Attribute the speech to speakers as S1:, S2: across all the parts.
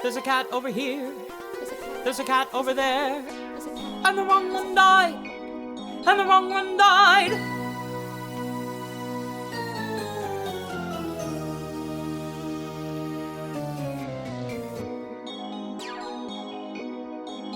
S1: There's a cat over here. There's a cat over there. And the wrong one died. And the wrong one died.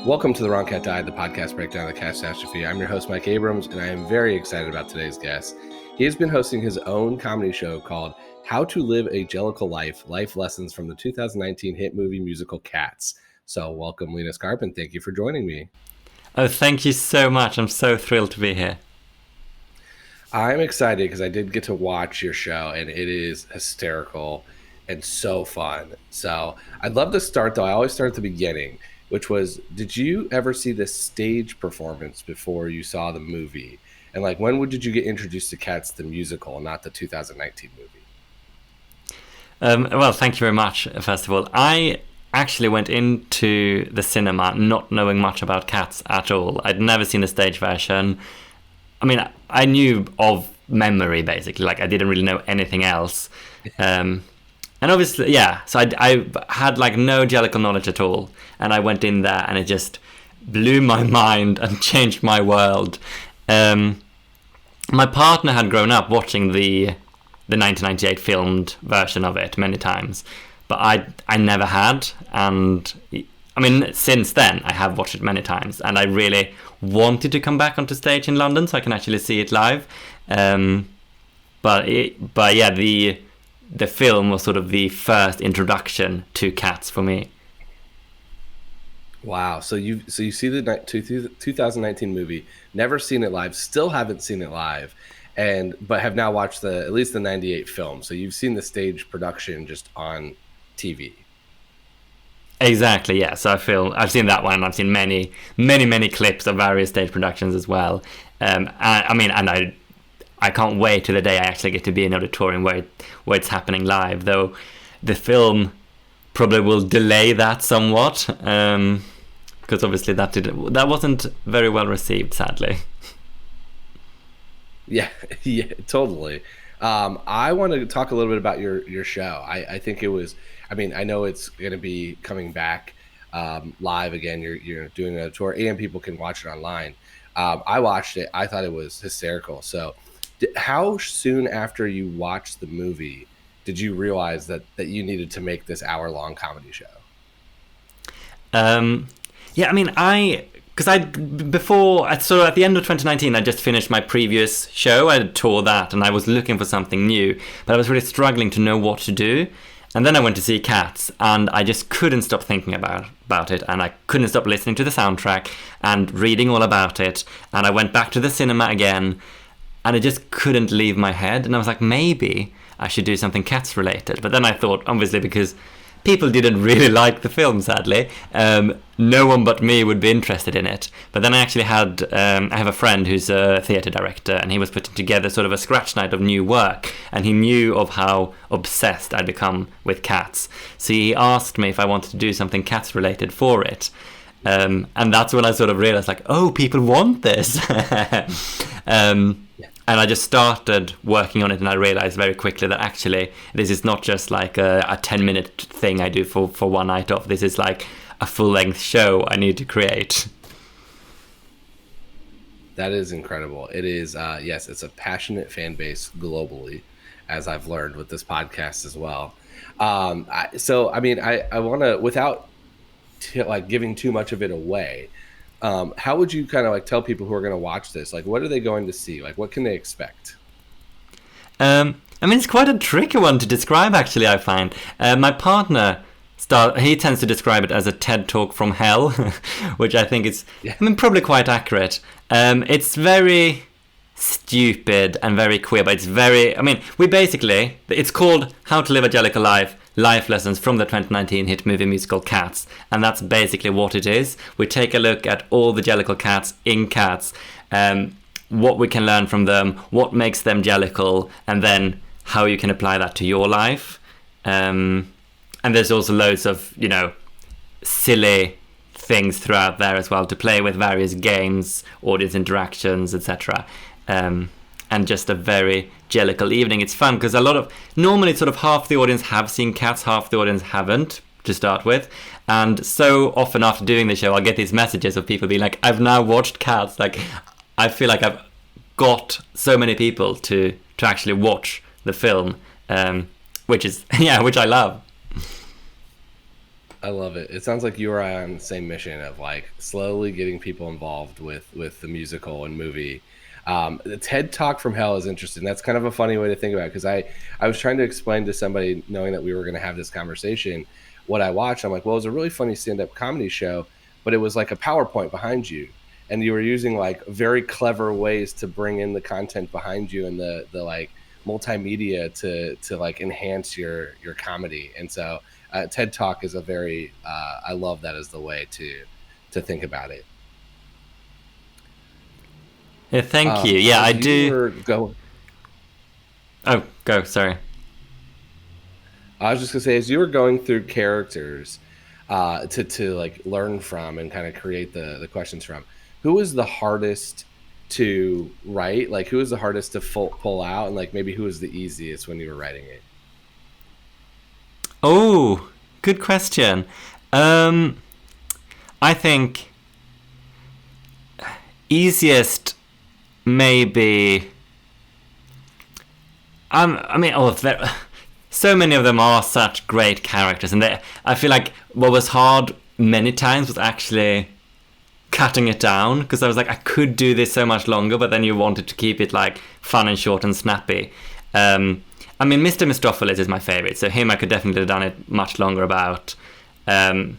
S2: Welcome to The Wrong Cat Died, the podcast breakdown of the catastrophe. I'm your host, Mike Abrams, and I am very excited about today's guest. He has been hosting his own comedy show called How to Live a Jellicle Life, Life Lessons from the 2019 hit movie musical Cats. So welcome, Linus Karp, and thank you for joining me.
S3: Oh, thank you so much. I'm so thrilled to be here.
S2: I'm excited because I did get to watch your show, and it is hysterical and so fun. So I'd love to start, though. I always start at the beginning, which was, did you ever see the stage performance before you saw the movie? And like, when did you get introduced to Cats, the musical, not the 2019 movie?
S3: Well, thank you very much, first of all. I actually went into the cinema not knowing much about Cats at all. I'd never seen the stage version. I mean, I knew of memory, basically. Like, I didn't really know anything else. And obviously, yeah, so I had like no Jellicle knowledge at all. And I went in there and it just blew my mind and changed my world. My partner had grown up watching the 1998 filmed version of it many times, but I never had. And I mean, since then I have watched it many times, and I really wanted to come back onto stage in London so I can actually see it live. But yeah, the film was sort of the first introduction to Cats for me.
S2: Wow. So you see the 2019 movie, never seen it live, still haven't seen it live, but have now watched at least the 98 film. So you've seen the stage production just on TV.
S3: Exactly, yeah. So I've seen that one. I've seen many clips of various stage productions as well. I can't wait till the day I actually get to be in an auditorium where it's happening live, though the film probably will delay that somewhat, because obviously that wasn't very well received, sadly. Yeah,
S2: totally. I want to talk a little bit about your show. I think it was, I know it's going to be coming back live again. You're doing a tour, and people can watch it online. I watched it. I thought it was hysterical. So how soon after you watched the movie did you realize that you needed to make this hour-long comedy show?
S3: Because at the end of 2019, I just finished my previous show. I toured that, and I was looking for something new, but I was really struggling to know what to do. And then I went to see Cats, and I just couldn't stop thinking about it, and I couldn't stop listening to the soundtrack and reading all about it. And I went back to the cinema again, and it just couldn't leave my head. And I was like, maybe I should do something Cats related. But then I thought, obviously, because people didn't really like the film, sadly, no one but me would be interested in it. But then I actually I have a friend who's a theatre director, and he was putting together sort of a scratch night of new work, and he knew of how obsessed I'd become with Cats. So he asked me if I wanted to do something Cats related for it. And that's when I sort of realized, like, oh, people want this. And I just started working on it, and I realized very quickly that actually this is not just like a 10-minute thing I do for one night off. This is like a full-length show I need to create.
S2: That is incredible. It is, yes, it's a passionate fan base globally, as I've learned with this podcast as well. I want to, without giving too much of it away, how would you kind of like tell people who are going to watch this? Like, what are they going to see? Like, what can they expect?
S3: It's quite a tricky one to describe, actually, I find. My partner, he tends to describe it as a TED Talk from hell, which I think is, probably quite accurate. It's very stupid and very queer, but it's very, it's called How to Live a Jellicle Life, Life Lessons from the 2019 hit movie musical Cats, and that's basically what it is. We take a look at all the Jellicle cats in Cats, what we can learn from them, what makes them Jellicle, and then how you can apply that to your life. And there's also loads of, silly things throughout there as well to play with, various games, audience interactions, etc. And just a very Jellicle evening. It's fun because normally sort of half the audience have seen Cats, half the audience haven't, to start with. And so often after doing the show, I'll get these messages of people being like, I've now watched Cats. Like, I feel like I've got so many people to actually watch the film, which is, which I love.
S2: I love it. It sounds like you are on the same mission of like slowly getting people involved with the musical and movie. The TED Talk from Hell is interesting. That's kind of a funny way to think about it, because I was trying to explain to somebody, knowing that we were going to have this conversation, what I watched. I'm like, well, it was a really funny stand-up comedy show, but it was like a PowerPoint behind you, and you were using like very clever ways to bring in the content behind you and the like multimedia to like enhance your comedy. And so TED Talk is a very I love that as the way to think about it.
S3: Yeah, thank you. Yeah, I do. Oh, go. Sorry.
S2: I was just gonna say, as you were going through characters to like learn from and kind of create the questions from, who was the hardest to write? Like, who was the hardest to pull out, and like maybe who was the easiest when you were writing it?
S3: Oh, good question. I think easiest maybe. So many of them are such great characters, and I feel like what was hard many times was actually cutting it down, because I was like, I could do this so much longer, but then you wanted to keep it like fun and short and snappy. Mr. Mistopheles is my favorite, so him I could definitely have done it much longer about. I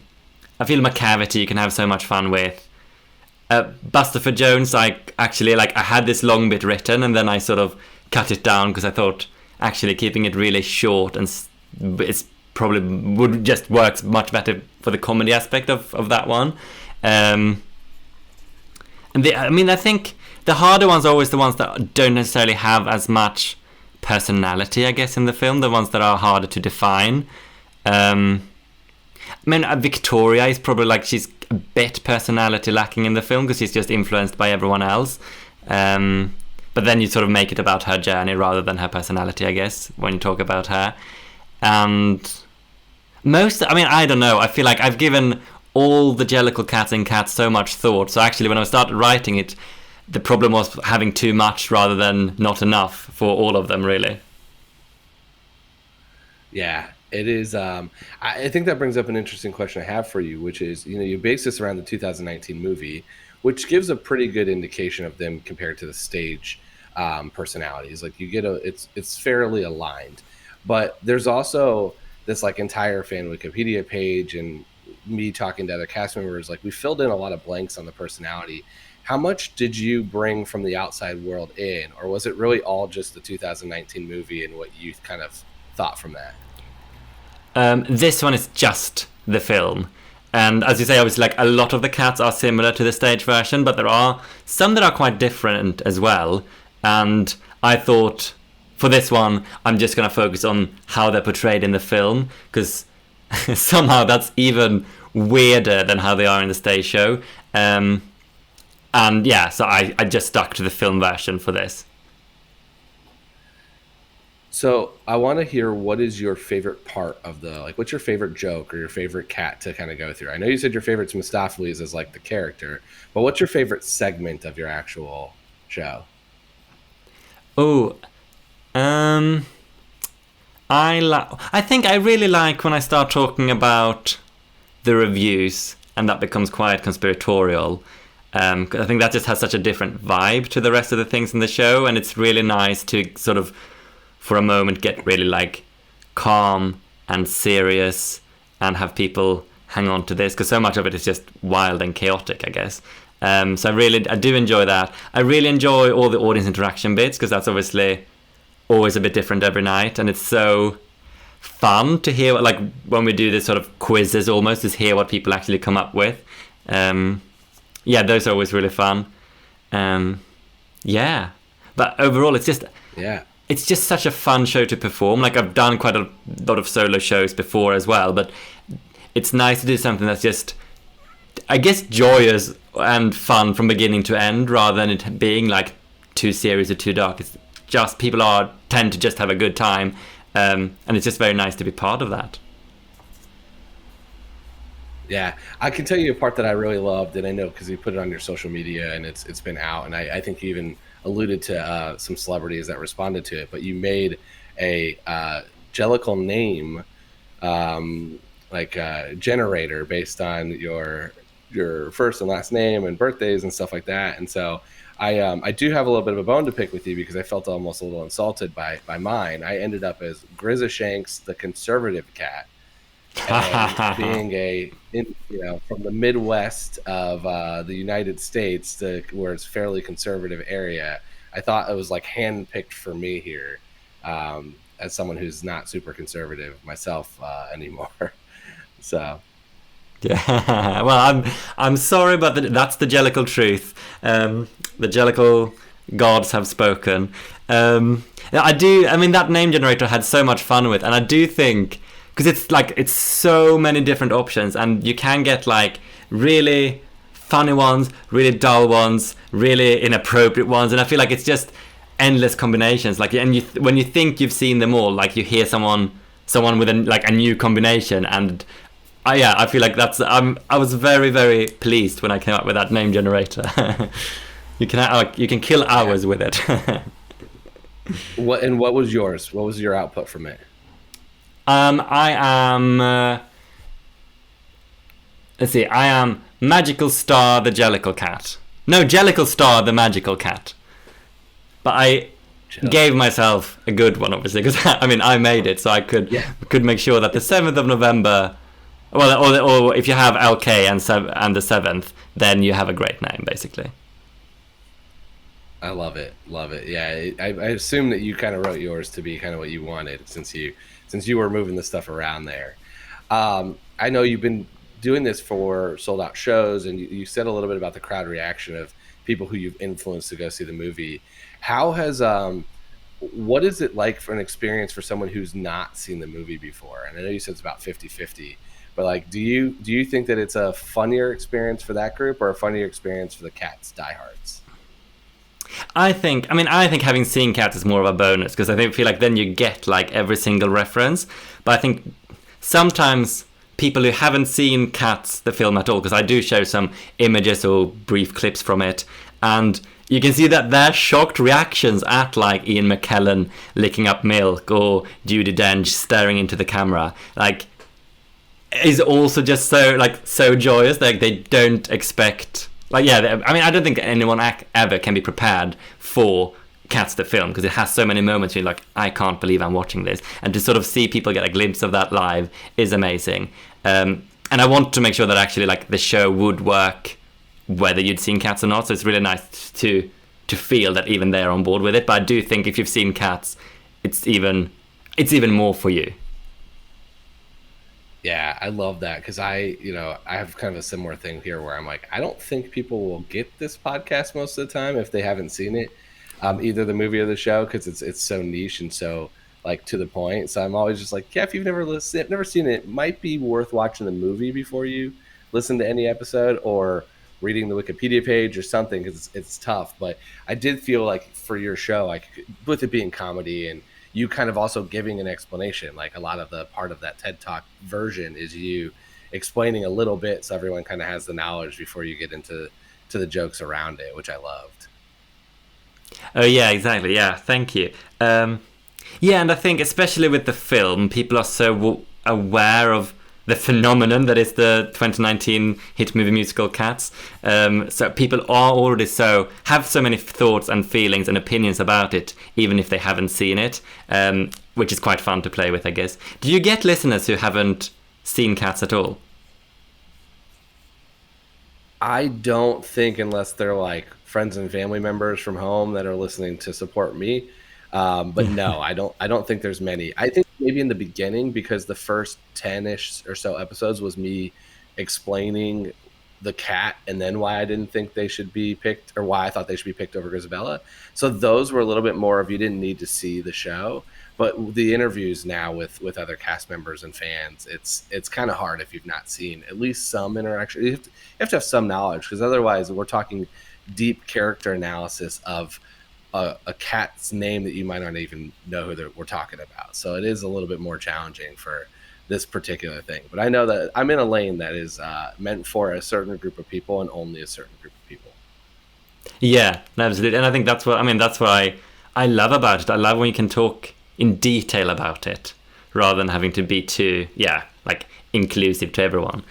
S3: feel McCavity you can have so much fun with. Bustopher Jones, I had this long bit written, and then I sort of cut it down because I thought actually keeping it really short and it's probably would just works much better for the comedy aspect of that one. I think the harder ones are always the ones that don't necessarily have as much personality, I guess, in the film. The ones that are harder to define. Victoria is probably like, she's a bit personality lacking in the film because she's just influenced by everyone else. But then you sort of make it about her journey rather than her personality, I guess, when you talk about her. And I don't know. I feel like I've given all the Jellicle cats in Cats so much thought. So actually, when I started writing it, the problem was having too much rather than not enough for all of them, really.
S2: Yeah, it is. I think that brings up an interesting question I have for you, which is, you base this around the 2019 movie, which gives a pretty good indication of them compared to the stage personalities. Like, you get it's fairly aligned, but there's also this like entire fan Wikipedia page, and me talking to other cast members, like, we filled in a lot of blanks on the personality. How much did you bring from the outside world in, or was it really all just the 2019 movie and what you kind of thought from that?
S3: This one is just the film. And as you say, obviously, like, a lot of the cats are similar to the stage version, but there are some that are quite different as well. And I thought, for this one, I'm just going to focus on how they're portrayed in the film, because somehow that's even weirder than how they are in the stage show. So I just stuck to the film version for this.
S2: So I want to hear, what is your favorite part of what's your favorite joke or your favorite cat to kind of go through? I know you said your favorite's Mistopheles as like the character, but what's your favorite segment of your actual show?
S3: Oh, I think I really like when I start talking about the reviews and that becomes quite conspiratorial. 'Cause I think that just has such a different vibe to the rest of the things in the show, and it's really nice to sort of, for a moment, get really like calm and serious and have people hang on to this, because so much of it is just wild and chaotic, I guess. So I do enjoy that. I really enjoy all the audience interaction bits, because that's obviously always a bit different every night, and it's so fun to hear, like, when we do this sort of quizzes almost, is hear what people actually come up with. Those are always really fun. But overall, it's just such a fun show to perform. Like, I've done quite a lot of solo shows before as well, but it's nice to do something that's just, I guess, joyous and fun from beginning to end, rather than it being like too serious or too dark. It's just people tend to just have a good time, and it's just very nice to be part of that.
S2: Yeah, I can tell you a part that I really loved, and I know because you put it on your social media and it's been out, and I think you even alluded to some celebrities that responded to it. But you made a Jellicle name, like generator based on your first and last name and birthdays and stuff like that. And so I do have a little bit of a bone to pick with you because I felt almost a little insulted by mine. I ended up as Grizashanks, the conservative cat. And being from the Midwest of the United States, where it's fairly conservative area, I thought it was like handpicked for me here, as someone who's not super conservative myself anymore. So
S3: Yeah, well, I'm sorry, but that's the Jellicle truth. The Jellicle gods have spoken. I do. I mean, that name generator had so much fun with, and I do think because it's so many different options, and you can get like really funny ones, really dull ones, really inappropriate ones, and I feel like it's just endless combinations. Like, and when you think you've seen them all, like you hear someone with a new combination, and I feel like I was very, very pleased when I came up with that name generator. You can kill hours with it.
S2: What was yours? What was your output from it?
S3: I am. Let's see. I am Magical Star the Jellicle cat. No, Jellicle Star the magical cat. But I gave myself a good one, obviously, because I made it, so I could make sure that the 7th of November. Well, or if you have LK and the 7th, then you have a great name, basically.
S2: I love it. Yeah, I assume that you kind of wrote yours to be kind of what you wanted, since you were moving the stuff around there. I know you've been doing this for sold out shows, and you said a little bit about the crowd reaction of people who you've influenced to go see the movie. How has what is it like for an experience for someone who's not seen the movie before? And I know you said it's about 50-50. But like, do you think that it's a funnier experience for that group or a funnier experience for the Cats diehards?
S3: I think having seen Cats is more of a bonus, because I feel like then you get like every single reference. But I think sometimes people who haven't seen Cats, the film, at all, because I do show some images or brief clips from it, and you can see that their shocked reactions at like Ian McKellen licking up milk or Judi Dench staring into the camera, like, is also just so joyous. Like, they don't expect, like, I don't think anyone ever can be prepared for Cats the film, because it has so many moments where you're like, I can't believe I'm watching this, and to sort of see people get a glimpse of that live is amazing. And I want to make sure that actually like the show would work whether you'd seen Cats or not, so it's really nice to feel that even they're on board with it. But I do think if you've seen Cats, it's even more for you.
S2: Yeah, I love that, because I have kind of a similar thing here where I'm like, I don't think people will get this podcast most of the time if they haven't seen it, either the movie or the show, because it's so niche and so like to the point. So I'm always just like, yeah, if you've never seen it, it might be worth watching the movie before you listen to any episode, or reading the Wikipedia page or something, because it's tough. But I did feel like for your show, like with it being comedy and you kind of also giving an explanation, like a lot of the part of that TED Talk version is you explaining a little bit, so everyone kind of has the knowledge before you get into the jokes around it, which I loved.
S3: Oh yeah, exactly. Yeah, thank you. And I think especially with the film, people are so aware of the phenomenon that is the 2019 hit movie musical Cats. So people are already have so many thoughts and feelings and opinions about it, even if they haven't seen it, which is quite fun to play with, I guess. Do you get listeners who haven't seen Cats at all?
S2: I don't think, unless they're like friends and family members from home that are listening to support me. But no, I don't think there's many. I think maybe in the beginning, because the first 10-ish or so episodes was me explaining the cat and then why I didn't think they should be picked, or why I thought they should be picked over Grizabella. So those were a little bit more of, you didn't need to see the show. But the interviews now with other cast members and fans, it's kind of hard if you've not seen at least some interaction. You have to have some knowledge, because otherwise we're talking deep character analysis of a cat's name that you might not even know who we're talking about. So it is a little bit more challenging for this particular thing. But I know that I'm in a lane that is meant for a certain group of people and only a certain group of people.
S3: Yeah, absolutely. And I think that's what I love about it. I love when you can talk in detail about it rather than having to be too, like inclusive to everyone.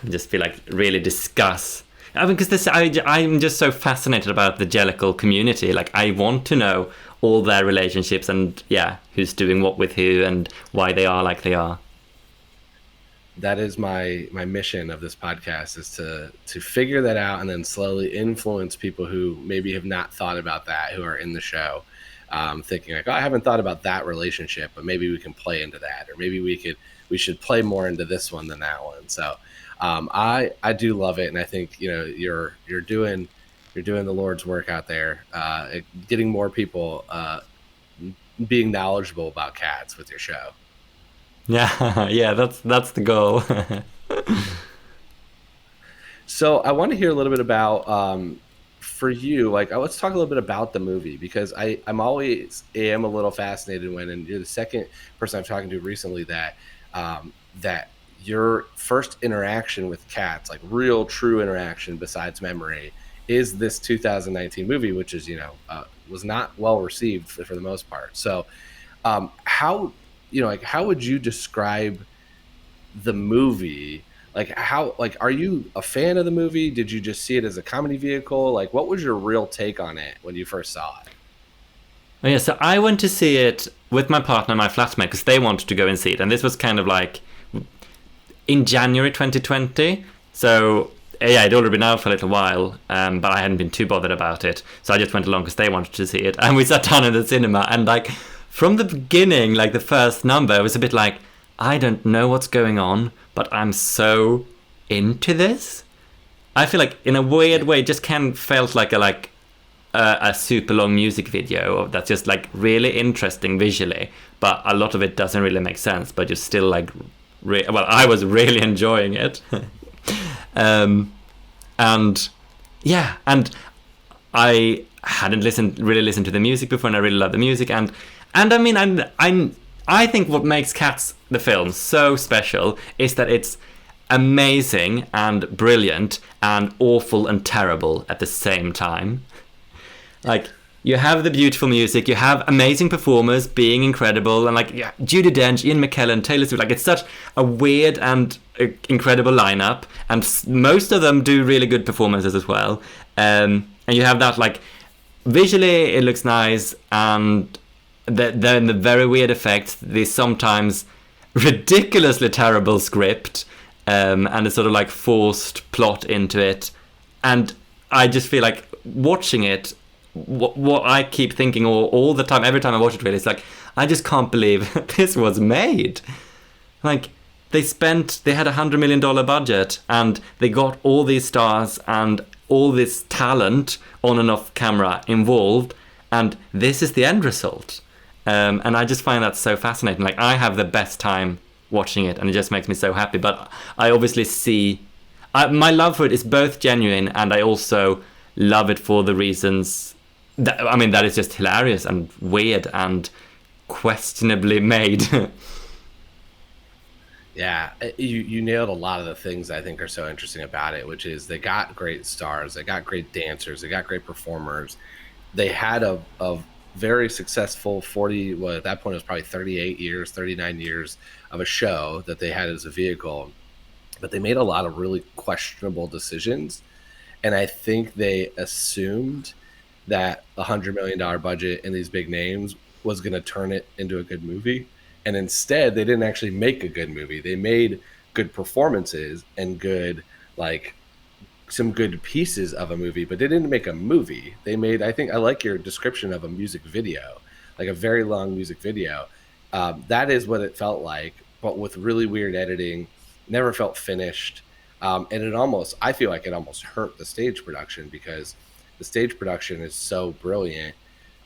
S3: And just feel like really discuss. I mean, because I'm just so fascinated about the Jellicle community. Like, I want to know all their relationships and, who's doing what with who and why they are like they are.
S2: That is my mission of this podcast, is to figure that out and then slowly influence people who maybe have not thought about that, who are in the show, thinking like, oh, I haven't thought about that relationship, but maybe we can play into that, or maybe we should play more into this one than that one. So I do love it, and I think you're doing the Lord's work out there, getting more people being knowledgeable about cats with your show.
S3: Yeah, that's the goal.
S2: So I want to hear a little bit about, for you, like, let's talk a little bit about the movie, because I'm always am a little fascinated when, and you're the second person I'm talking to recently that your first interaction with cats, like real true interaction besides memory, is this 2019 movie, which is was not well received for the most part. So how would you describe the movie? Are you a fan of the movie? Did you just see it as a comedy vehicle? Like, what was your real take on it when you first saw it?
S3: Oh, yeah, so I went to see it with my partner and my flatmate because they wanted to go and see it. And this was kind of like in January 2020. So, it'd already been out for a little while, but I hadn't been too bothered about it. So I just went along because they wanted to see it. And we sat down in the cinema, and like, from the beginning, like the first number, it was a bit like, I don't know what's going on, but I'm so into this. I feel like, in a weird way, it just felt like a super long music video that's just like really interesting visually, but a lot of it doesn't really make sense. But you're still like, I was really enjoying it, and I hadn't really listened to the music before, and I really love the music, and I mean, I think what makes Cats the film so special is that it's amazing and brilliant and awful and terrible at the same time. Like, you have the beautiful music, you have amazing performers being incredible, and like Judi Dench, Ian McKellen, Taylor Swift. Like, it's such a weird and incredible lineup, and most of them do really good performances as well. And you have that, like, visually it looks nice, and then the very weird effects, the sometimes ridiculously terrible script, and a sort of like forced plot into it. And I just feel like watching it, what I keep thinking all the time, every time I watch it, really, it's like, I just can't believe this was made. Like, they had $100 million budget, and they got all these stars and all this talent on and off camera involved, and this is the end result. And I just find that so fascinating. Like, I have the best time watching it, and it just makes me so happy. But I obviously see my love for it is both genuine, and I also love it for the reasons that is just hilarious and weird and questionably made.
S2: Yeah, you nailed a lot of the things I think are so interesting about it, which is they got great stars, they got great dancers, they got great performers. They had a very successful at that point it was probably 39 years of a show that they had as a vehicle, but they made a lot of really questionable decisions, and I think they assumed that a $100 million budget and these big names was going to turn it into a good movie, and instead they didn't actually make a good movie. They made good performances and good, like, some good pieces of a movie, but they didn't make a movie. They made, I think I like your description of a music video, like a very long music video. That is what it felt like, but with really weird editing, never felt finished. And I feel like it almost hurt the stage production, because the stage production is so brilliant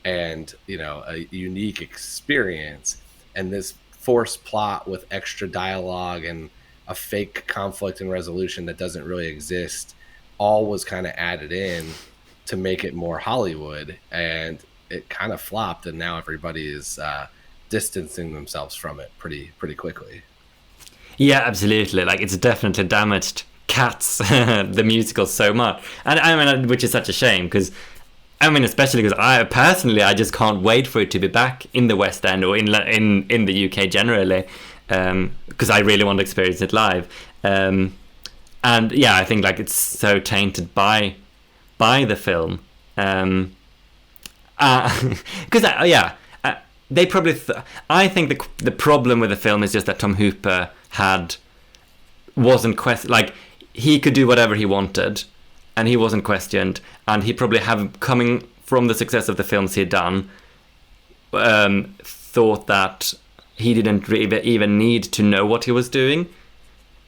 S2: and, a unique experience. And this forced plot with extra dialogue and a fake conflict and resolution that doesn't really exist all was kind of added in to make it more Hollywood, and it kind of flopped, and now everybody is distancing themselves from it pretty quickly.
S3: Yeah, absolutely. Like, it's definitely damaged Cats, the musical, so much. And I mean, which is such a shame, because, I mean, especially because I just can't wait for it to be back in the West End or in the UK generally, because I really want to experience it live. And yeah, I think like it's so tainted by the film. Because they probably. I think the problem with the film is just that Tom Hooper wasn't like, he could do whatever he wanted, and he wasn't questioned, and he probably coming from the success of the films he'd done, thought that he didn't even need to know what he was doing.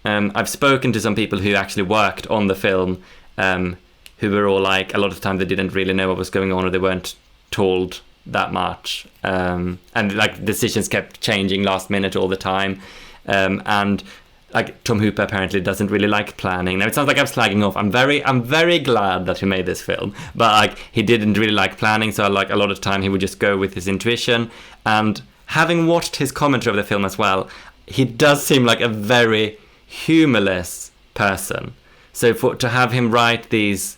S3: I've spoken to some people who actually worked on the film, who were all like, a lot of the time they didn't really know what was going on, or they weren't told that much, and like decisions kept changing last minute all the time, and like Tom Hooper apparently doesn't really like planning. Now it sounds like I'm slagging off. I'm very glad that he made this film, but like he didn't really like planning, so like a lot of the time he would just go with his intuition. And having watched his commentary of the film as well, he does seem like a very humorless person. So to have him write these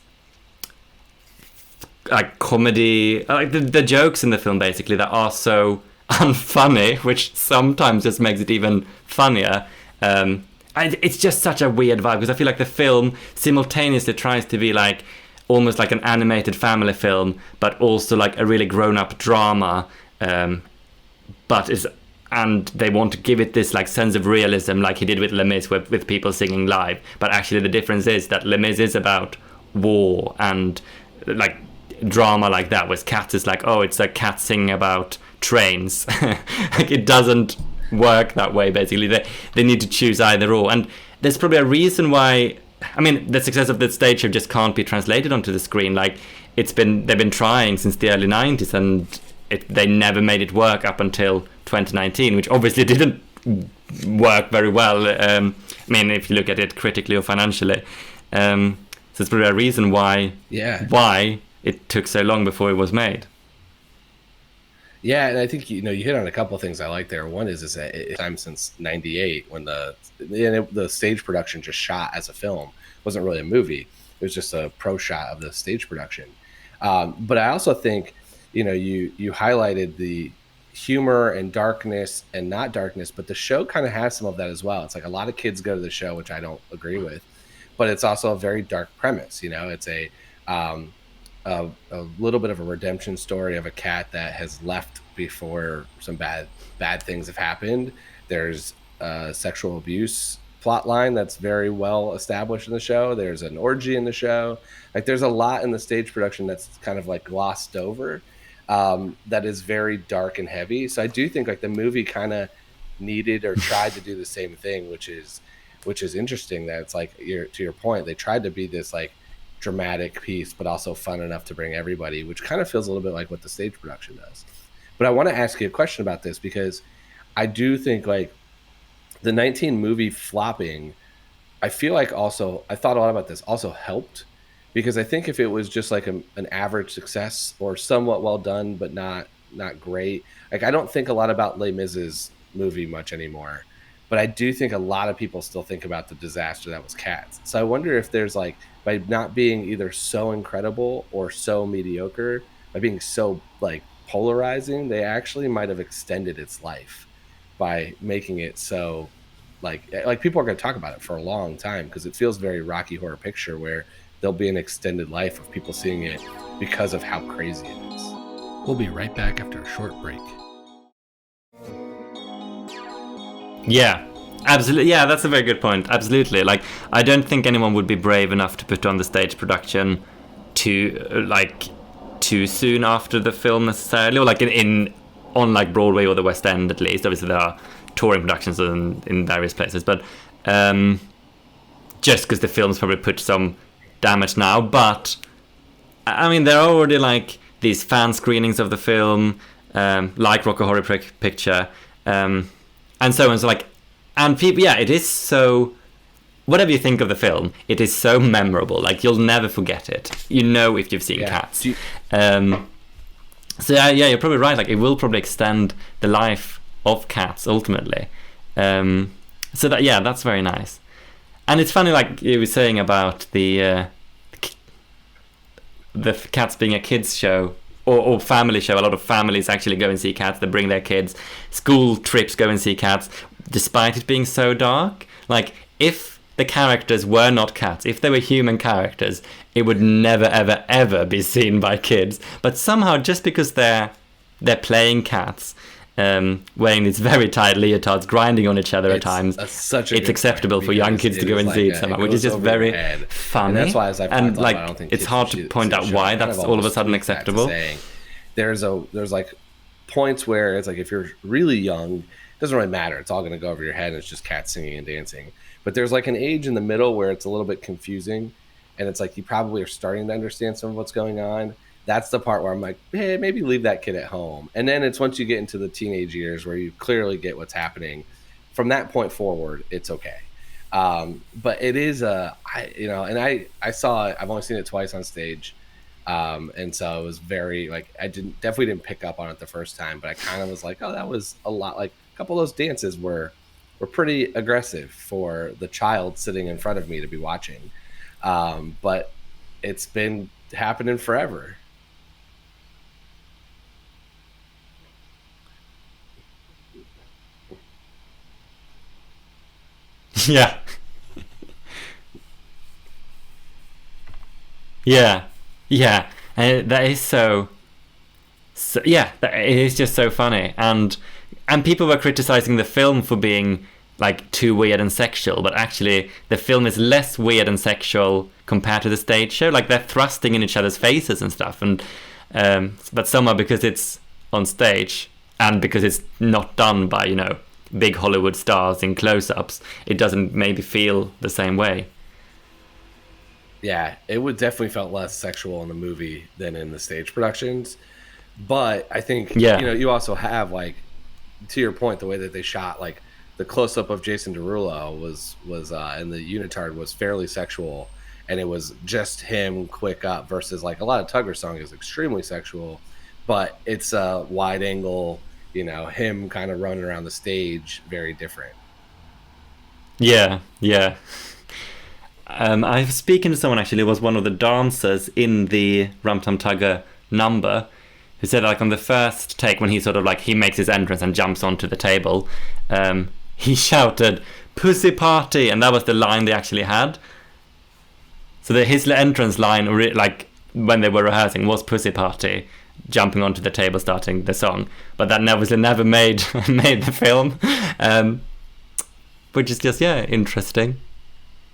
S3: like comedy, like the jokes in the film basically that are so unfunny, which sometimes just makes it even funnier. It's just such a weird vibe, because I feel like the film simultaneously tries to be like almost like an animated family film, but also like a really grown-up drama, and they want to give it this like sense of realism, like he did with Les Mis, with people singing live. But actually the difference is that Les Mis is about war and like drama like that, whereas Cats is like, oh, it's a cat singing about trains. Like, it doesn't work that way. Basically they need to choose either or, and there's probably a reason why. I mean, the success of the stage show just can't be translated onto the screen. Like, they've been trying since the early 90s, and they never made it work up until 2019, which obviously didn't work very well. I mean, if you look at it critically or financially, so it's probably a reason why it took so long before it was made.
S2: Yeah, and I think you hit on a couple of things I like there. One is that it's time since '98 when the stage production just shot as a film. It wasn't really a movie; it was just a pro shot of the stage production. But I also think you highlighted the humor and darkness and not darkness, but the show kind of has some of that as well. It's like a lot of kids go to the show, which I don't agree with, but it's also a very dark premise. It's a little bit of a redemption story of a cat that has left before some bad things have happened. There's a sexual abuse plot line that's very well established in the show. There's an orgy in the show. Like, there's a lot in the stage production that's kind of like glossed over, that is very dark and heavy. So I do think like the movie kind of needed or tried to do the same thing, which is interesting. That it's like, to your point, they tried to be this like dramatic piece, but also fun enough to bring everybody, which kind of feels a little bit like what the stage production does. But I want to ask you a question about this, because I do think like the 19 movie flopping, I feel like also, I thought a lot about this, also helped, because I think if it was just like an average success or somewhat well done, but not great, like I don't think a lot about Les Mis' movie much anymore. But I do think a lot of people still think about the disaster that was Cats. So I wonder if there's like, by not being either so incredible or so mediocre, by being so like polarizing, they actually might have extended its life by making it so like people are going to talk about it for a long time, because it feels very Rocky Horror Picture, where there'll be an extended life of people seeing it because of how crazy it is.
S4: We'll be right back after a short break.
S3: Yeah, absolutely. Yeah, that's a very good point. Absolutely. Like, I don't think anyone would be brave enough to put on the stage production too soon after the film necessarily, or like on like Broadway or the West End at least. Obviously there are touring productions in various places, but just because the film's probably put some damage now. But I mean, there are already like these fan screenings of the film, like Rocky Horror Picture, and so on. So like, and people, yeah, it is so. Whatever you think of the film, it is so memorable. Like, you'll never forget it. If you've seen Cats. So yeah, you're probably right. Like, it will probably extend the life of Cats ultimately. And So that, yeah, that's very nice. And it's funny, like you were saying about the Cats being a kids show or family show. A lot of families actually go and see Cats. They bring their kids. School trips go and see Cats, despite it being so dark. Like, if the characters were not cats, if they were human characters, it would never, ever, ever be seen by kids. But somehow, just because they're playing cats, wearing these very tight leotards, grinding on each other at times, it's acceptable for young kids to go and see it somehow, which is just very funny. And
S2: that's why, as
S3: and like, I don't think it's hard to point out why that's all of a sudden acceptable.
S2: There's like points where it's like, if you're really young, it doesn't really matter. It's all going to go over your head, and it's just cats singing and dancing. But there's like an age in the middle where it's a little bit confusing, and it's like you probably are starting to understand some of what's going on. That's the part where I'm like, hey, maybe leave that kid at home. And then it's once you get into the teenage years where you clearly get what's happening. From that point forward, it's okay. But it is I saw it. I've only seen it twice on stage, and so it was very like I definitely didn't pick up on it the first time, but I kind of was like, oh, that was a lot. Like a couple of those dances were pretty aggressive for the child sitting in front of me to be watching. But it's been happening forever.
S3: Yeah. Yeah. And that is so yeah, it is just so funny. And people were criticizing the film for being like too weird and sexual, but actually the film is less weird and sexual compared to the stage show. Like, they're thrusting in each other's faces and stuff, and but somehow, because it's on stage and because it's not done by, you know, big Hollywood stars in close-ups, it doesn't maybe feel the same way.
S2: Yeah, it would definitely felt less sexual in the movie than in the stage productions. But I think, you also have, like, to your point, the way that they shot, like, the close-up of Jason Derulo was in the unitard was fairly sexual, and it was just him quick up versus, like, a lot of Tugger song is extremely sexual, but it's a wide angle, you know, him kind of running around the stage, very different.
S3: Yeah. I was speaking to someone, actually, who was one of the dancers in the Rum Tum Tugger number, who said, like, on the first take, when he sort of, like, he makes his entrance and jumps onto the table, he shouted, "Pussy party," and that was the line they actually had. So his entrance line, like, when they were rehearsing, was "Pussy party," jumping onto the table, starting the song. But that never made the film, which is just, interesting.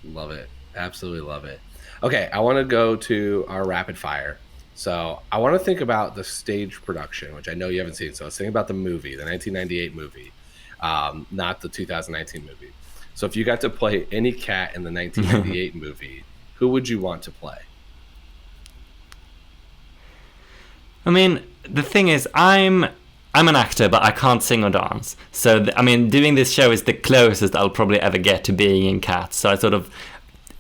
S2: Love it. Absolutely love it. Okay, I want to go to our rapid fire. So I want to think about the stage production, which I know you haven't seen. So let's think about the movie, the 1998 movie, not the 2019 movie. So if you got to play any cat in the 1998 movie, who would you want to play?
S3: I mean, the thing is, I'm an actor, but I can't sing or dance. So, doing this show is the closest I'll probably ever get to being in Cats. So I sort of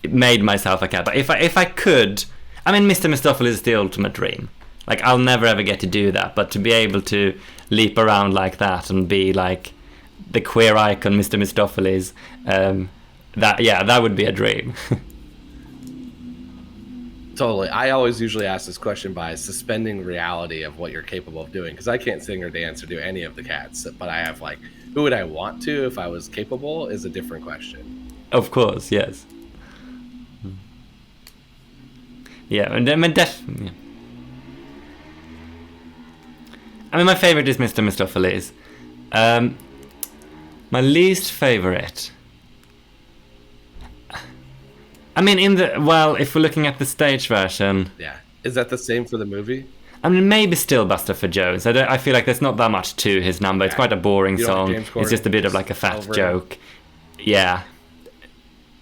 S3: made myself a cat. But if I could, Mr. Mistopheles is the ultimate dream. Like, I'll never ever get to do that. But to be able to leap around like that and be like the queer icon, Mr. Mistopheles, that would be a dream.
S2: Totally. I always usually ask this question by suspending reality of what you're capable of doing, because I can't sing or dance or do any of the cats. But I have, like, who would I want to if I was capable is a different question.
S3: Of course, yes. Yeah, and definitely. My favorite is Mr. Mistopheles. My least favorite. If we're looking at the stage version...
S2: Yeah. Is that the same for the movie?
S3: Maybe still Buster for Jones. I feel like there's not that much to his number. It's quite a boring song. It's just a bit of like a fat joke. Yeah.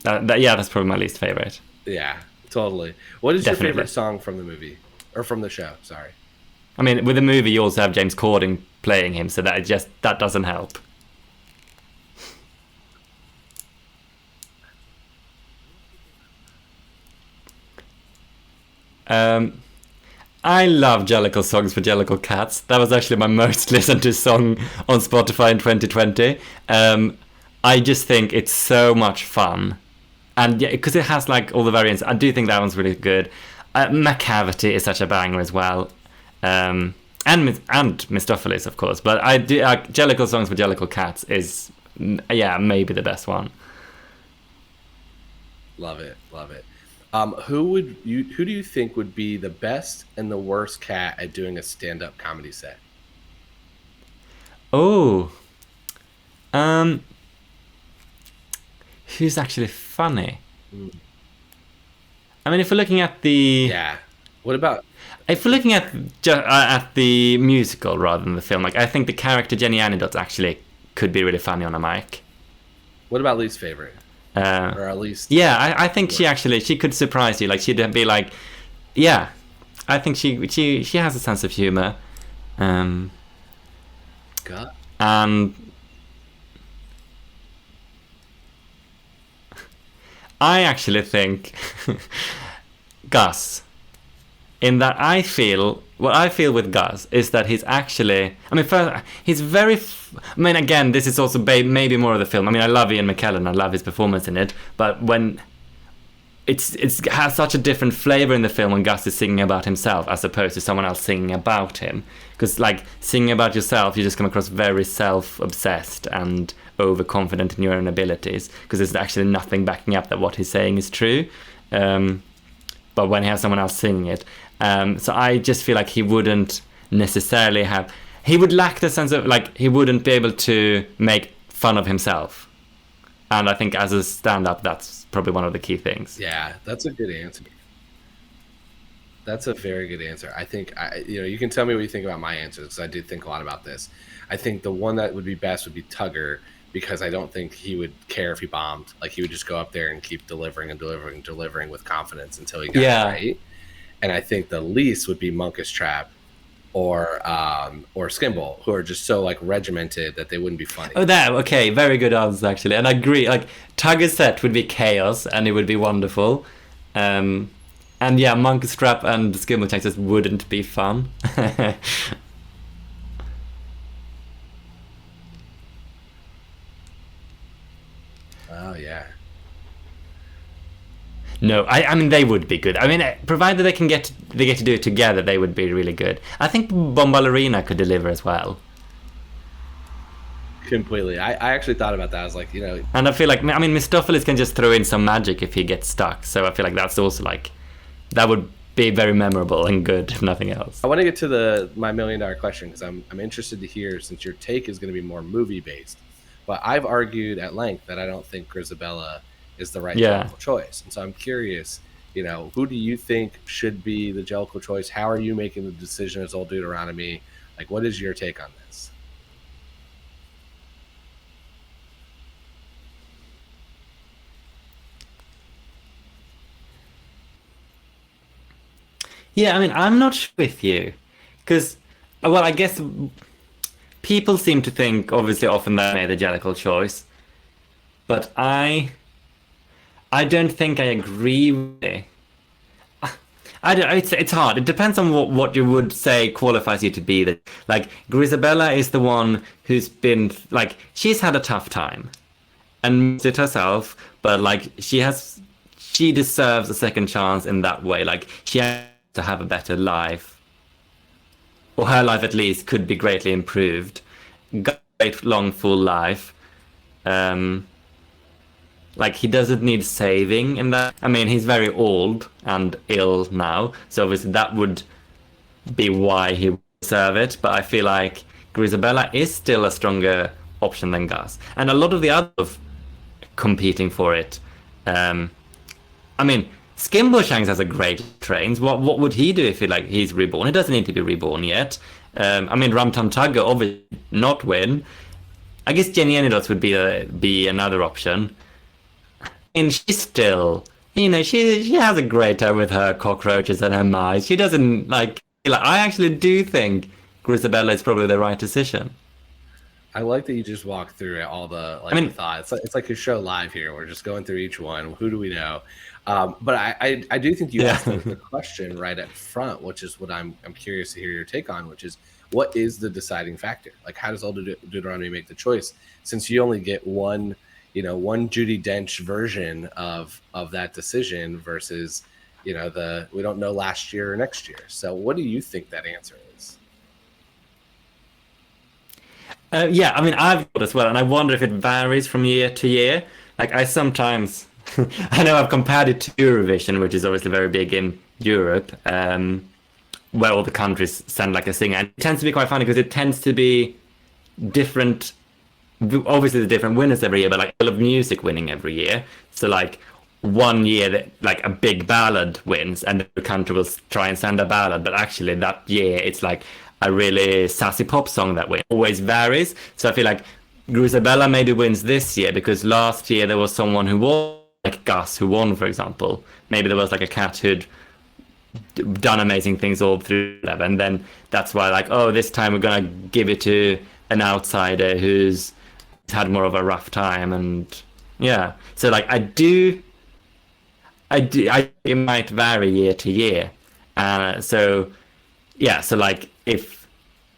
S3: That's probably my least favorite.
S2: Yeah, totally. What is your favorite song from the movie? Or from the show, sorry.
S3: With the movie, you also have James Corden playing him, so that doesn't help. I love Jellicle songs for Jellicle Cats. That was actually my most listened to song on Spotify in 2020. I just think it's so much fun. And yeah, because it has like all the variants, I do think that one's really good. Macavity is such a banger as well. And Mistopheles, of course. But I do Jellicle Songs for Jellicle Cats is, maybe the best one.
S2: Love it. Who do you think would be the best and the worst cat at doing a stand-up comedy set?
S3: Oh. Who's actually funny? I mean, if we're looking at the...
S2: Yeah. What about...
S3: If we're looking at the musical rather than the film, like I think the character Jenny Anidots actually could be really funny on a mic.
S2: What about least favorite? Or at least...
S3: Yeah, I think she could surprise you. Like she'd be like... Yeah. I think she has a sense of humor.
S2: God.
S3: And... I actually think Gus, in that what I feel with Gus is that he's actually, I mean, first, he's very, I mean, again, this is also maybe more of the film. I mean, I love Ian McKellen, I love his performance in it, but when it has such a different flavor in the film when Gus is singing about himself as opposed to someone else singing about him. Because, like, singing about yourself, you just come across very self-obsessed and overconfident in your own abilities, because there's actually nothing backing up that what he's saying is true. But when he has someone else singing it, so I just feel like he wouldn't necessarily have, he would lack the sense of, like, he wouldn't be able to make fun of himself. And I think as a stand-up, that's probably one of the key things.
S2: Yeah, that's a good answer. That's a very good answer. I think, you can tell me what you think about my answers, because I did think a lot about this. I think the one that would be best would be Tugger, because I don't think he would care if he bombed. Like, he would just go up there and keep delivering with confidence until he got it right. And I think the least would be Monkish Trap or Skimble, who are just so, like, regimented that they wouldn't be funny.
S3: Okay, very good answers, actually. And I agree, like, Tugger's set would be chaos, and it would be wonderful. And yeah, Monkish Trap and Skimble Chances wouldn't be fun.
S2: Oh, yeah.
S3: No, I mean, they would be good. I mean, provided they get to do it together, they would be really good. I think Bomballerina could deliver as well.
S2: Completely. I actually thought about that. I was like,
S3: And I feel like, I mean, Mistopheles can just throw in some magic if he gets stuck. So I feel like that's also like, that would be very memorable and good, if nothing else.
S2: I want to get to my $1 million question, because I'm interested to hear, since your take is going to be more movie based. But I've argued at length that I don't think Grizabella is the right Jellicle choice. And so I'm curious, who do you think should be the Jellicle choice? How are you making the decision as old Deuteronomy? Like, what is your take on this?
S3: Yeah, I mean, I'm not with you. Because, well, I guess people seem to think, obviously, often that they made the Jellicle choice. But I don't think I agree with it. I don't. It's hard. It depends on what you would say qualifies you to be. Like, Grizabella is the one who's been, like, she's had a tough time and missed it herself, but, like, she deserves a second chance in that way. Like, she has to have a better life, or her life at least could be greatly improved. Great long full life. Like, he doesn't need saving in that. I mean, he's very old and ill now, so obviously that would be why he would deserve it. But I feel like Grizabella is still a stronger option than Gus, and a lot of the others competing for it. I mean, Skimbleshanks has a great trains. What would he do if he's reborn? He doesn't need to be reborn yet. I mean, Rumtum Tugger obviously not win. I guess Jenny Anidots would be another option. And she's still, she has a great time with her cockroaches and her mice. She doesn't like. I actually do think Grizabella is probably the right decision.
S2: I like that you just walk through all the the thoughts. It's like a show live here. We're just going through each one. Who do we know? But I do think you asked the question right up front, which is what I'm curious to hear your take on, which is, what is the deciding factor? Like, how does Old Deuteronomy make the choice? Since you only get one one Judi Dench version of that decision versus, we don't know last year or next year. So what do you think that answer is?
S3: Yeah, I mean, I've got as well, and I wonder if it varies from year to year. Like, I sometimes, I know I've compared it to Eurovision, which is obviously very big in Europe, where all the countries send like a singer. And it tends to be quite funny because it tends to be different, obviously the different winners every year, but like a lot of music winning every year. So like one year that like a big ballad wins and the country will try and send a ballad, but actually that year it's like a really sassy pop song that wins. Always varies. So I feel like Grizabella maybe wins this year because last year there was someone who won, like Gus, who won, for example. Maybe there was like a cat who'd done amazing things all through that, and then that's why like, oh, this time we're gonna give it to an outsider who's had more of a rough time. And yeah, so like it might vary year to year. So yeah, so like if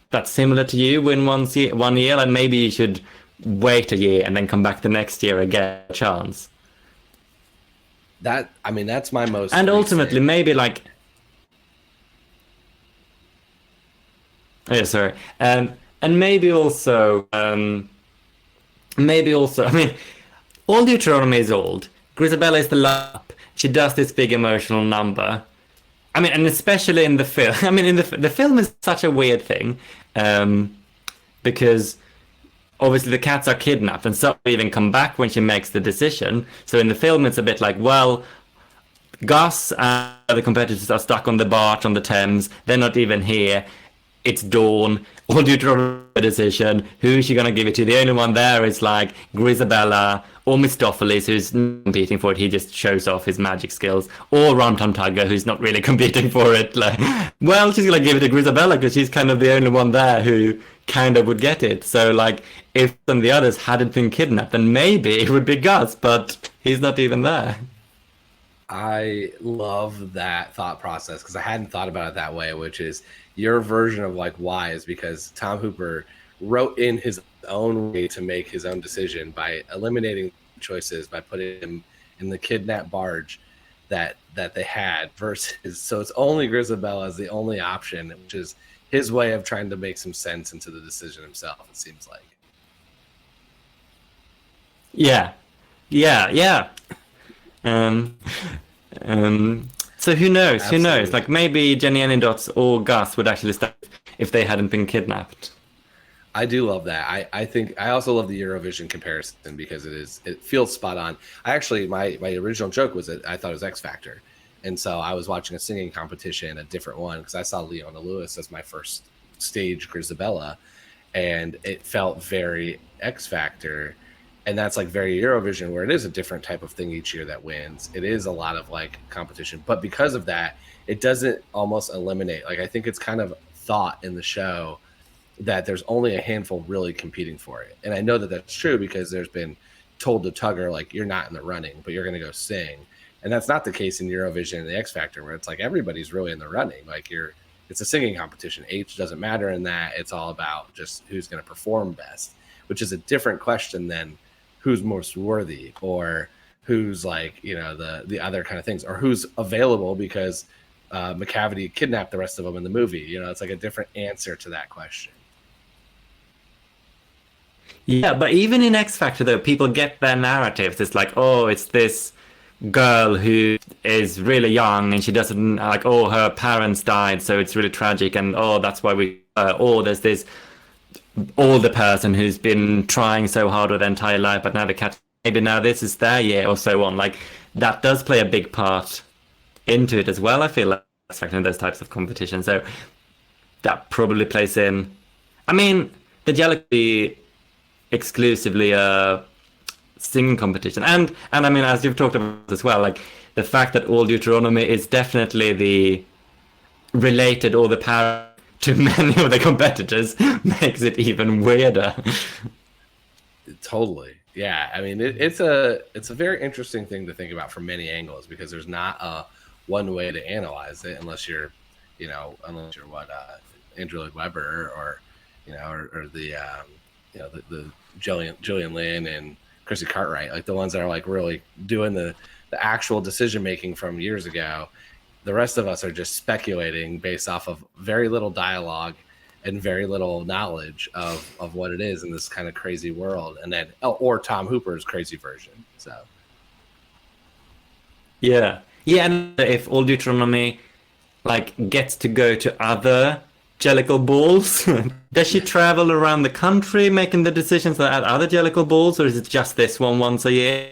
S3: that's similar to you, win one year, and maybe you should wait a year and then come back the next year and get a chance.
S2: That's my most.
S3: And ultimately, maybe like. Oh, yeah, sorry. And maybe also, I mean, all Deuteronomy is old. Grizabella is the lap. She does this big emotional number. I mean, and especially in the film. I mean, in the film is such a weird thing, because obviously the cats are kidnapped, and some even come back when she makes the decision. So in the film, it's a bit like, well, Gus and the competitors are stuck on the barge on the Thames. They're not even here. It's dawn. All Deuteronomy decision. Who is she gonna give it to? The only one there is like Grizabella or Mistopheles, who's not competing for it. He just shows off his magic skills. Or Rum Tum Tugger, who's not really competing for it. Like, well, she's gonna give it to Grizabella because she's kind of the only one there who kind of would get it. So like, if some of the others hadn't been kidnapped, then maybe it would be Gus, but he's not even there.
S2: I love that thought process because I hadn't thought about it that way, which is your version of like why is because Tom Hooper wrote in his own way to make his own decision by eliminating choices, by putting him in the kidnapped barge that they had versus, so it's only Grizabella as the only option, which is his way of trying to make some sense into the decision himself, it seems like.
S3: Yeah. So who knows?
S2: Absolutely.
S3: Who knows? Like maybe Jenny Enidots or Gus would actually start if they hadn't been kidnapped.
S2: I do love that. I think I also love the Eurovision comparison because it feels spot on. I actually my original joke was that I thought it was X Factor, and so I was watching a singing competition, a different one, because I saw Leona Lewis as my first stage Grizabella, and it felt very X Factor. And that's like very Eurovision, where it is a different type of thing each year that wins. It is a lot of like competition, but because of that, it doesn't almost eliminate. Like I think it's kind of thought in the show that there's only a handful really competing for it. And I know that that's true because there's been told to Tugger, like, you're not in the running, but you're going to go sing. And that's not the case in Eurovision and the X Factor, where it's like everybody's really in the running. Like it's a singing competition. Age doesn't matter in that. It's all about just who's going to perform best, which is a different question than who's most worthy or who's like, the other kind of things, or who's available because McCavity kidnapped the rest of them in the movie. It's like a different answer to that question.
S3: Yeah, but even in X Factor, though, people get their narratives. It's like, oh, it's this girl who is really young and she doesn't, like, oh, her parents died, so it's really tragic, and oh, that's why or there's this older person who's been trying so hard with their entire life, but now maybe now this is their year, or so on. Like, that does play a big part into it as well, I feel like, in those types of competitions. So that probably plays in. I mean, the Jellicle exclusively a singing competition, and I mean, as you've talked about as well, like the fact that all Deuteronomy is definitely the related or the power to many of the competitors makes it even weirder.
S2: Totally. Yeah. I mean, it's a very interesting thing to think about from many angles, because there's not a one way to analyze it unless you're what Andrew Lloyd Webber or the Julian Lynn and Chrissy Cartwright, like the ones that are like really doing the actual decision making from years ago. The rest of us are just speculating based off of very little dialogue and very little knowledge of what it is in this kind of crazy world. And then, or Tom Hooper's crazy version. So,
S3: yeah. And if Old Deuteronomy like gets to go to other Jellicle balls, does she travel around the country making the decisions at other Jellicle balls, or is it just this one once a year?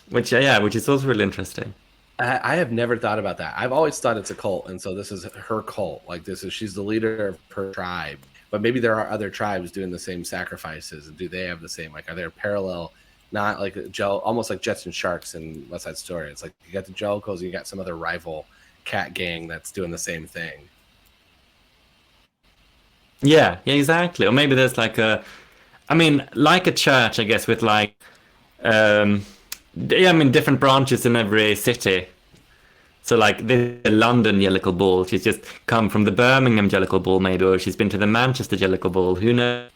S3: Which is also really interesting.
S2: I have never thought about that. I've always thought it's a cult, and so this is her cult. Like she's the leader of her tribe, but maybe there are other tribes doing the same sacrifices, and do they have the same? Like, are there parallel? Not like almost like Jets and Sharks in West Side Story. It's like you got the Jellicles, and you got some other rival cat gang that's doing the same thing.
S3: Yeah, exactly. Or maybe there's like like a church, I guess, with like, different branches in every city. So like the London Jellicle Ball, she's just come from the Birmingham Jellicle Ball, maybe, or she's been to the Manchester Jellicle Ball. Who knows?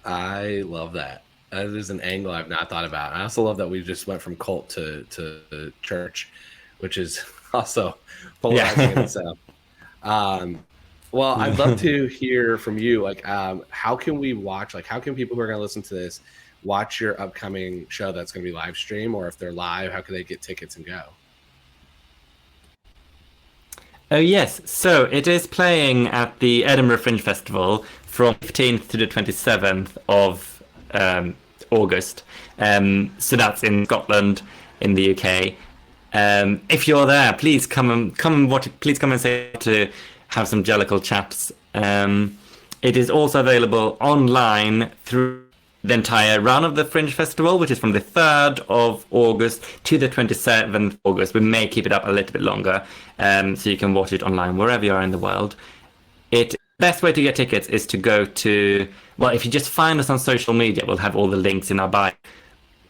S2: I love that. That is an angle I've not thought about. I also love that we just went from cult to church, which is also polarizing in itself. Well, I'd love to hear from you. Like, how can we watch? Like, how can people who are going to listen to this watch your upcoming show that's going to be live stream? Or if they're live, how can they get tickets and go?
S3: Oh, yes. So it is playing at the Edinburgh Fringe Festival from 15th to the 27th of August. So that's in Scotland, in the UK. If you're there, please come and watch it. Please come and say to have some Jellicle chats. It is also available online through the entire run of the Fringe Festival, which is from the 3rd of August to the 27th of August. We may keep it up a little bit longer, so you can watch it online wherever you are in the world. The best way to get tickets is to go to, well, if you just find us on social media, we'll have all the links in our bio.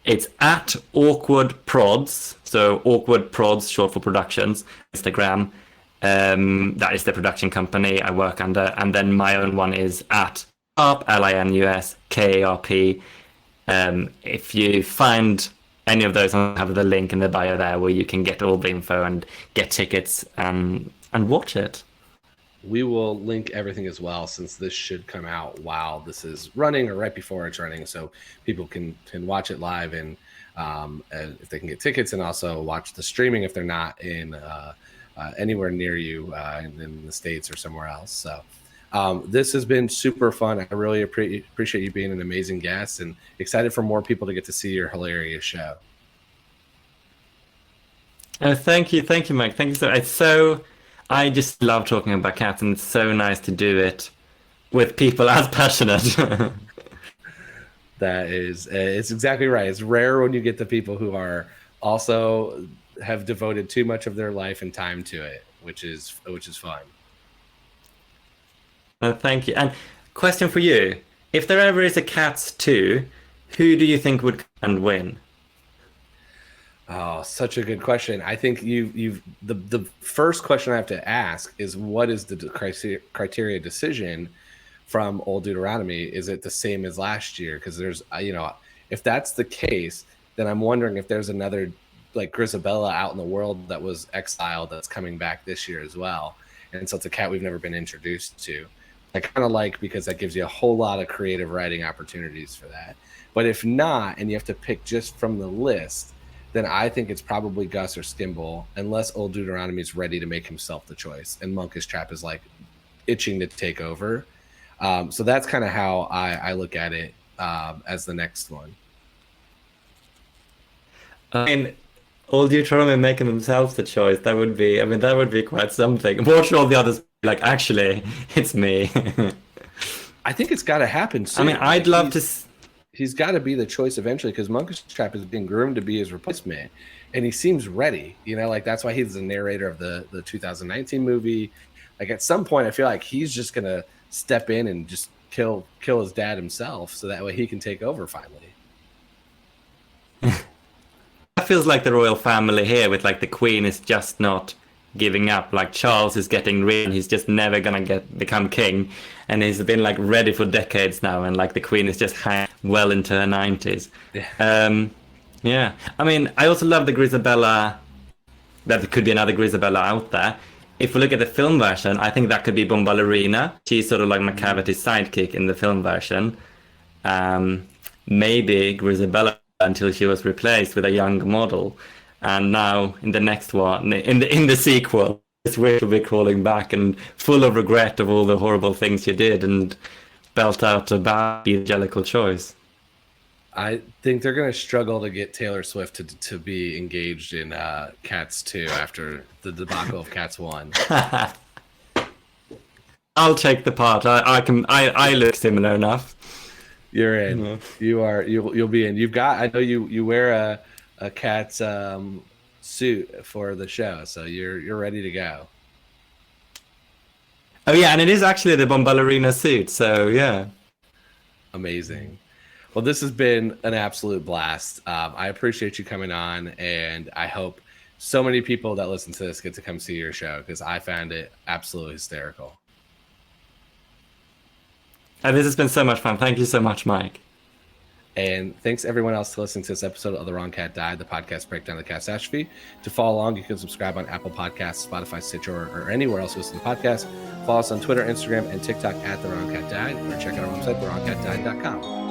S3: It's at Awkward Prods, so Awkward Prods, short for productions, Instagram. That is the production company I work under. And then my own one is at Karp, Linus Karp. If you find any of those, I'll have the link in the bio there where you can get all the info and get tickets and watch it.
S2: We will link everything as well, since this should come out while this is running or right before it's running, so people can watch it live and if they can get tickets, and also watch the streaming if they're not in anywhere near you in the States or somewhere else. So this has been super fun. I really appreciate you being an amazing guest, and excited for more people to get to see your hilarious show.
S3: Thank you, Mike. Thank you so. I just love talking about cats, and it's so nice to do it with people as passionate.
S2: That is, it's exactly right. It's rare when you get the people who are also have devoted too much of their life and time to it, which is fun.
S3: Thank you. And question for you: if there ever is a Cats 2, who do you think would win?
S2: Oh, such a good question. I think the first question I have to ask is, what is the criteria decision from Old Deuteronomy? Is it the same as last year? Because there's, if that's the case, then I'm wondering if there's another like Grizabella out in the world that was exiled that's coming back this year as well. And so it's a cat we've never been introduced to. I kind of like, because that gives you a whole lot of creative writing opportunities for that. But if not, and you have to pick just from the list, then I think it's probably Gus or Skimble, unless Old Deuteronomy is ready to make himself the choice, and Monkish Trap is like itching to take over. So that's kind of how I look at it as the next one.
S3: I mean, Old Deuteronomy making themselves the choice, that would be quite something. Watch all the others like, actually, it's me.
S2: I think it's got to happen soon.
S3: I mean, I'd love to...
S2: He's got to be the choice eventually, because Monkish Trap is being groomed to be his replacement, and he seems ready. Like that's why he's the narrator of the 2019 movie. Like at some point, I feel like he's just gonna step in and just kill his dad himself, so that way he can take over finally.
S3: That feels like the royal family here, with like the queen is just not giving up. Like Charles is getting rich, and he's just never gonna become king, and he's been like ready for decades now, and like the Queen is just well into her 90s. Yeah. I mean, I also love the Grizabella. That there could be another Grizabella out there. If we look at the film version, I think that could be Bombalurina. She's sort of like McCavity's sidekick in the film version. Maybe Grizabella until she was replaced with a young model. And now in the next one, in the sequel, this witch will be crawling back and full of regret of all the horrible things she did and belt out a bad Jellicle choice.
S2: I think they're going to struggle to get Taylor Swift to be engaged in Cats 2 after the debacle of Cats 1.
S3: I'll take the part. I look similar enough.
S2: You're in. Yeah. You'll be in. I know you wear a Cats suit for the show, so you're ready to go.
S3: Oh yeah, and it is actually the Bombalurina suit, so yeah.
S2: Amazing. Well, this has been an absolute blast. I appreciate you coming on, and I hope so many people that listen to this get to come see your show because I found it absolutely hysterical.
S3: This has been so much fun. Thank you so much, Mike.
S2: And thanks everyone else to listening to this episode of The Wrong Cat Died, the podcast breakdown of the catastrophe. To follow along, you can subscribe on Apple Podcasts, Spotify, Stitcher, or anywhere else you listen to podcasts. Follow us on Twitter, Instagram, and TikTok at The Wrong Cat Died, or check out our website, thewrongcatdied.com.